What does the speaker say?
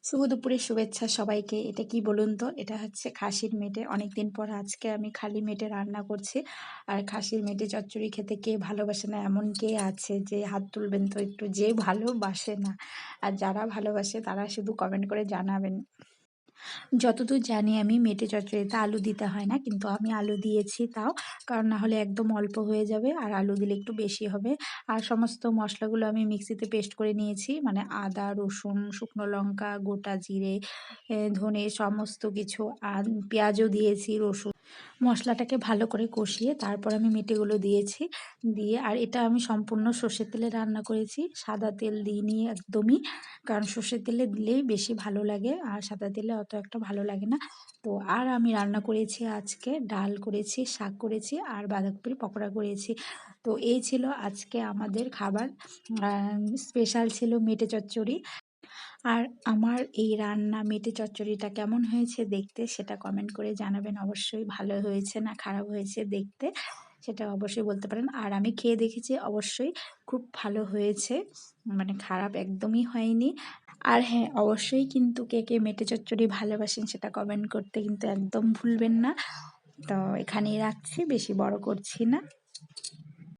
শুভ দুপুরের শুভেচ্ছা সবাইকে। এটা কি বলুন তো? এটা হচ্ছে খাসির মেটে। অনেকদিন পর আজকে আমি খালি মেটে রান্না করছি। আর খাসির মেটে চচ্চড়ি খেতে কে ভালোবাসে না? এমন কে আছে যে হাত তুলবেন তো একটু, যে ভালোবাসে না? আর যারা ভালোবাসে তারা শুধু কমেন্ট করে জানাবেন। যতদূর জানি আমি মেটে চচ্চড়িতে আলু দিতে হয় না, কিন্তু আমি আলু দিয়েছি তাও, কারণ না হলে একদম অল্প হয়ে যাবে আর আলু দিলে একটু বেশি হবে। আর সমস্ত মশলাগুলো আমি মিক্সিতে পেস্ট করে নিয়েছি, মানে আদা, রসুন, শুকনো লঙ্কা, গোটা জিরে, ধনে, সমস্ত কিছু। আর পেঁয়াজও দিয়েছি, রসুন। মশলাটাকে ভালো করে কষিয়ে তারপর আমি মেটেগুলো দিয়েছি। দিয়ে আর এটা আমি সম্পূর্ণ সর্ষের তেলে রান্না করেছি, সাদা তেল দিইনি একদমই, কারণ সর্ষের তেলে দিলেই বেশি ভালো লাগে আর সাদা তেলে অত একটা ভালো লাগে না। তো আর আমি রান্না করেছি আজকে ডাল করেছি, শাক করেছি আর বাঁধাকপির পকোড়া করেছি। তো এই ছিল আজকে আমাদের খাবার। স্পেশাল ছিল মেটে চচ্চড়ি। আর আমার এই রান্না মেটে চচ্চড়িটা কেমন হয়েছে দেখতে সেটা কমেন্ট করে জানাবেন অবশ্যই। ভালো হয়েছে না খারাপ হয়েছে দেখতে সেটা অবশ্যই বলতে পারেন। আর আমি খেয়ে দেখেছি, অবশ্যই খুব ভালো হয়েছে, মানে খারাপ একদমই হয়নি। আর হ্যাঁ, অবশ্যই কিন্তু কে কে মেটে চচ্চড়ি ভালোবাসেন সেটা কমেন্ট করতে কিন্তু একদম ভুলবেন না। তো এখানেই রাখছি, বেশি বড় করছি না।